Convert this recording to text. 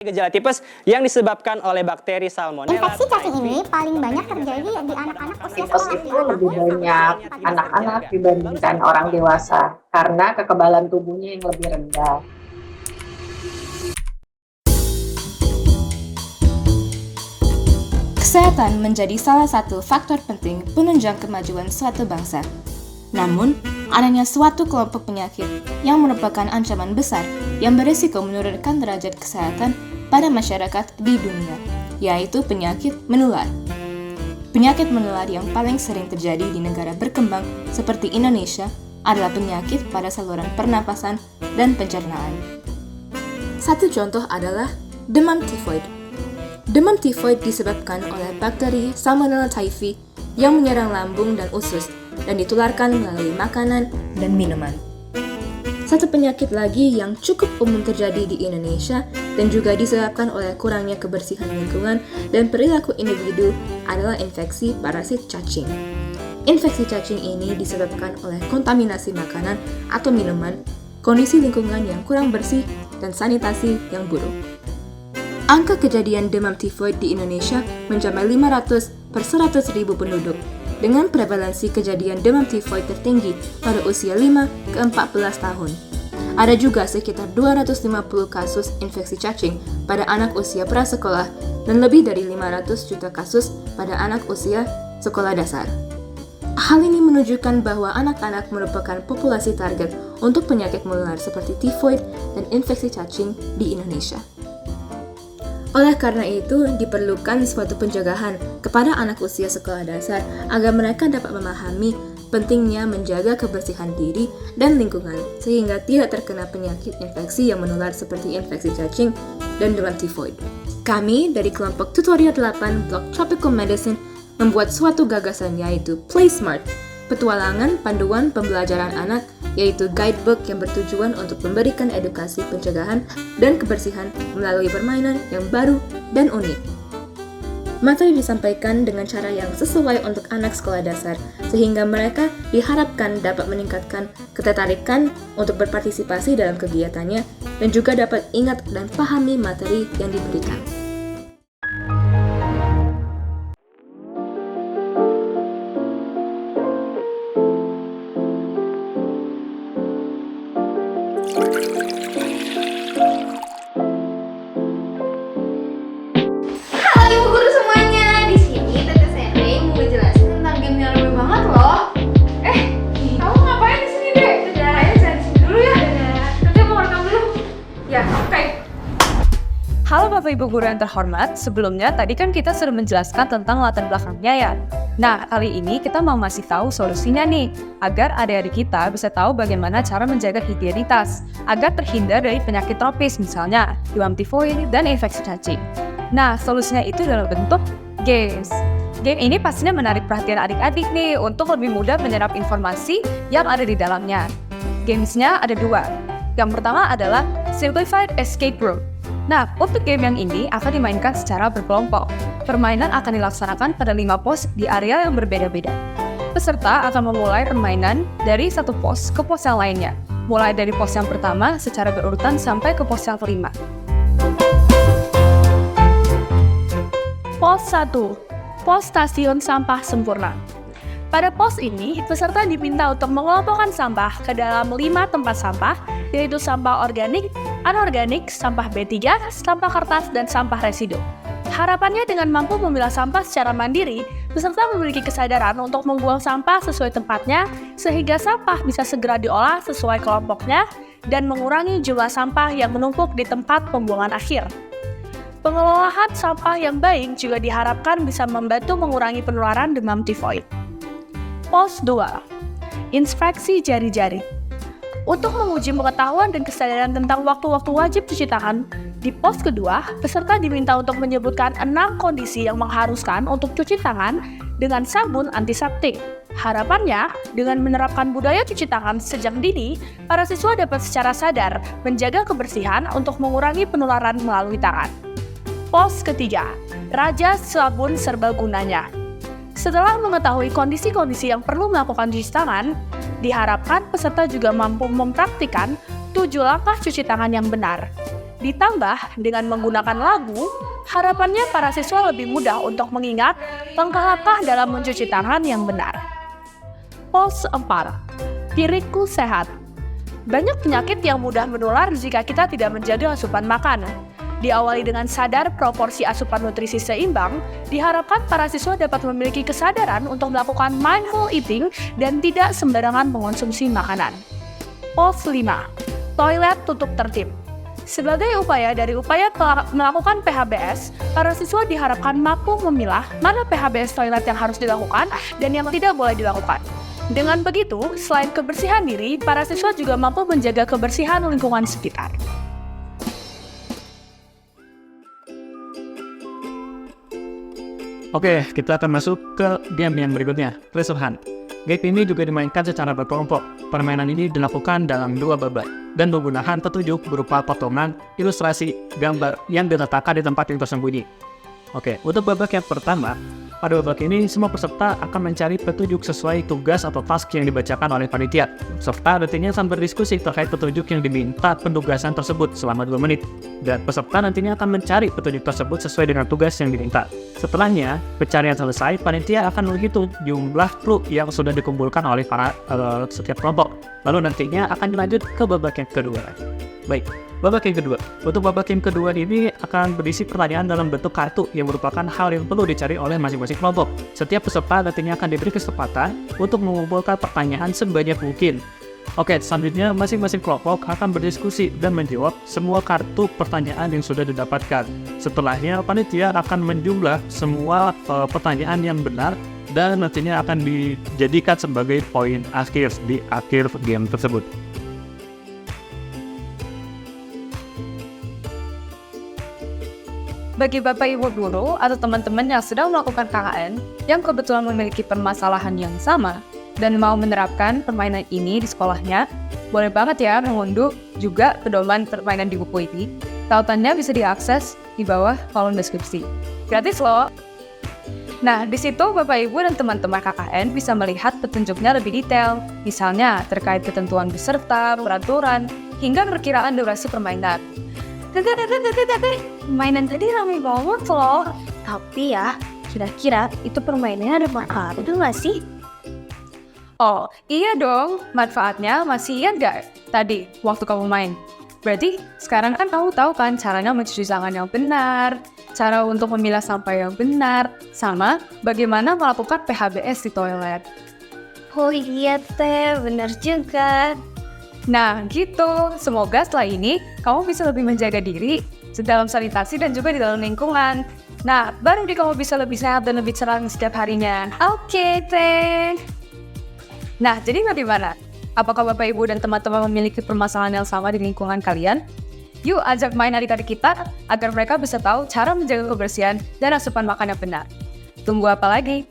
Gejala tipes yang disebabkan oleh bakteri Salmonella. Infeksi cacing ini paling banyak terjadi di anak-anak usia Tipes sekolah. itu lebih banyak anak-anak dibandingkan orang dewasa karena kekebalan tubuhnya yang lebih rendah. Kesehatan menjadi salah satu faktor penting penunjang kemajuan suatu bangsa. Namun, adanya suatu kelompok penyakit yang merupakan ancaman besar yang berisiko menurunkan derajat kesehatan pada masyarakat di dunia, yaitu penyakit menular. Penyakit menular yang paling sering terjadi di negara berkembang seperti Indonesia adalah penyakit pada saluran pernapasan dan pencernaan. Satu contoh adalah demam tifoid. Demam tifoid disebabkan oleh bakteri Salmonella typhi yang menyerang lambung dan usus dan ditularkan melalui makanan dan minuman. Satu penyakit lagi yang cukup umum terjadi di Indonesia dan juga disebabkan oleh kurangnya kebersihan lingkungan dan perilaku individu adalah infeksi parasit cacing. Infeksi cacing ini disebabkan oleh kontaminasi makanan atau minuman, kondisi lingkungan yang kurang bersih, dan sanitasi yang buruk. Angka kejadian demam tifoid di Indonesia mencapai 500 per 100.000 penduduk, dengan prevalensi kejadian demam tifoid tertinggi pada usia 5 ke 14 tahun. Ada juga sekitar 250 kasus infeksi cacing pada anak usia prasekolah dan lebih dari 500 juta kasus pada anak usia sekolah dasar. Hal ini menunjukkan bahwa anak-anak merupakan populasi target untuk penyakit menular seperti tifoid dan infeksi cacing di Indonesia. Oleh karena itu, diperlukan suatu pencegahan kepada anak usia sekolah dasar agar mereka dapat memahami pentingnya menjaga kebersihan diri dan lingkungan sehingga tidak terkena penyakit infeksi yang menular seperti infeksi cacing dan demam tifoid. Kami dari kelompok Tutorial 8 Blog Tropical Medicine membuat suatu gagasan yaitu Play Smart, petualangan panduan pembelajaran anak yaitu guidebook yang bertujuan untuk memberikan edukasi pencegahan dan kebersihan melalui permainan yang baru dan unik. Materi disampaikan dengan cara yang sesuai untuk anak sekolah dasar, sehingga mereka diharapkan dapat meningkatkan ketertarikan untuk berpartisipasi dalam kegiatannya dan juga dapat ingat dan pahami materi yang diberikan. Halo ibu guru semuanya, di sini Tante Sere mau ngejelasin tentang game yang rame banget loh. Kamu ngapain di sini dek? Udah, ayo saya di sini dulu ya. Tante mau rekam dulu. Ya, oke. Halo Bapak Ibu Guru yang terhormat, sebelumnya tadi kan kita sudah menjelaskan tentang latar belakangnya ya. Nah, kali ini kita mau masih tahu solusinya nih, agar adik-adik kita bisa tahu bagaimana cara menjaga higienitas, agar terhindar dari penyakit tropis misalnya, demam tifoid dan infeksi cacing. Nah, solusinya itu dalam bentuk games. Game ini pastinya menarik perhatian adik-adik nih untuk lebih mudah menyerap informasi yang ada di dalamnya. Gamesnya ada dua. Yang pertama adalah Simplified Escape Room. Nah, untuk game yang ini akan dimainkan secara berkelompok. Permainan akan dilaksanakan pada 5 pos di area yang berbeda-beda. Peserta akan memulai permainan dari satu pos ke pos yang lainnya, mulai dari pos yang pertama secara berurutan sampai ke pos yang kelima. Pos 1. Pos Stasiun Sampah Sempurna. Pada pos ini, peserta diminta untuk mengelompokkan sampah ke dalam 5 tempat sampah, yaitu sampah organik, anorganik, sampah B3, sampah kertas, dan sampah residu. Harapannya dengan mampu memilah sampah secara mandiri, peserta memiliki kesadaran untuk membuang sampah sesuai tempatnya, sehingga sampah bisa segera diolah sesuai kelompoknya, dan mengurangi jumlah sampah yang menumpuk di tempat pembuangan akhir. Pengelolaan sampah yang baik juga diharapkan bisa membantu mengurangi penularan demam tifoid. Pos 2. Inspeksi jari-jari. Untuk menguji pengetahuan dan kesadaran tentang waktu-waktu wajib cuci tangan, di pos kedua, peserta diminta untuk menyebutkan 6 kondisi yang mengharuskan untuk cuci tangan dengan sabun antiseptik. Harapannya, dengan menerapkan budaya cuci tangan sejak dini, para siswa dapat secara sadar menjaga kebersihan untuk mengurangi penularan melalui tangan. Pos ketiga, Raja Sabun Serbagunanya. Setelah mengetahui kondisi-kondisi yang perlu melakukan cuci tangan, diharapkan peserta juga mampu mempraktikkan 7 langkah cuci tangan yang benar. Ditambah dengan menggunakan lagu, harapannya para siswa lebih mudah untuk mengingat langkah-langkah dalam mencuci tangan yang benar. Pos 4. Diriku sehat. Banyak penyakit yang mudah menular jika kita tidak menjaga asupan makanan. Diawali dengan sadar proporsi asupan nutrisi seimbang, diharapkan para siswa dapat memiliki kesadaran untuk melakukan mindful eating dan tidak sembarangan mengonsumsi makanan. Pos 5. Toilet tutup tertib. Sebagai upaya melakukan PHBS, para siswa diharapkan mampu memilah mana PHBS toilet yang harus dilakukan dan yang tidak boleh dilakukan. Dengan begitu, selain kebersihan diri, para siswa juga mampu menjaga kebersihan lingkungan sekitar. Oke, kita akan masuk ke game yang berikutnya, Treasure Hunt. Game ini juga dimainkan secara berkelompok. Permainan ini dilakukan dalam 2 babak dan menggunakan petunjuk berupa potongan, ilustrasi, gambar yang diletakkan di tempat yang tersembunyi. Oke, untuk babak yang pertama, pada babak ini semua peserta akan mencari petunjuk sesuai tugas atau task yang dibacakan oleh panitia. Peserta nantinya akan berdiskusi terkait petunjuk yang diminta penugasan tersebut selama 2 menit. Dan peserta nantinya akan mencari petunjuk tersebut sesuai dengan tugas yang diminta. Setelahnya, pencarian selesai, panitia akan menghitung jumlah clue yang sudah dikumpulkan oleh setiap kelompok. Lalu nantinya akan dilanjut ke babak yang kedua. Baik, babak yang kedua. Untuk babak yang kedua ini akan berisi pertanyaan dalam bentuk kartu yang merupakan hal yang perlu dicari oleh masing-masing kelompok. Setiap peserta nantinya akan diberi kesempatan untuk mengumpulkan pertanyaan sebanyak mungkin. Oke, selanjutnya masing-masing kelompok akan berdiskusi dan menjawab semua kartu pertanyaan yang sudah didapatkan. Setelahnya, panitia akan menjumlah semua pertanyaan yang benar dan nantinya akan dijadikan sebagai poin akhir di akhir game tersebut. Bagi Bapak Ibu guru atau teman-teman yang sedang melakukan KKN yang kebetulan memiliki permasalahan yang sama dan mau menerapkan permainan ini di sekolahnya, boleh banget ya mengunduh juga pedoman permainan di buku ini. Tautannya bisa diakses di bawah kolom deskripsi. Gratis loh! Nah, di situ Bapak Ibu dan teman-teman KKN bisa melihat petunjuknya lebih detail, misalnya terkait ketentuan peserta, peraturan, hingga perkiraan durasi permainan. Mainan tadi ramai banget loh. Tapi ya, kira-kira itu permainannya ada manfaat itu nggak sih? Oh, iya dong. Manfaatnya masih ingat gak tadi waktu kamu main? Berarti sekarang kan kamu tahu kan caranya mencuci tangan yang benar, cara untuk memilah sampah yang benar, sama bagaimana melakukan PHBS di toilet. Oh iya teh, benar juga. Nah, gitu. Semoga setelah ini kamu bisa lebih menjaga diri dalam sanitasi dan juga di dalam lingkungan. Nah, baru kamu bisa lebih sehat dan lebih cerah setiap harinya. Oke, teh. Nah, jadi bagaimana? Apakah Bapak Ibu dan teman-teman memiliki permasalahan yang sama di lingkungan kalian? Yuk ajak main adik-adik kita agar mereka bisa tahu cara menjaga kebersihan dan asupan makan yang benar. Tunggu apa lagi?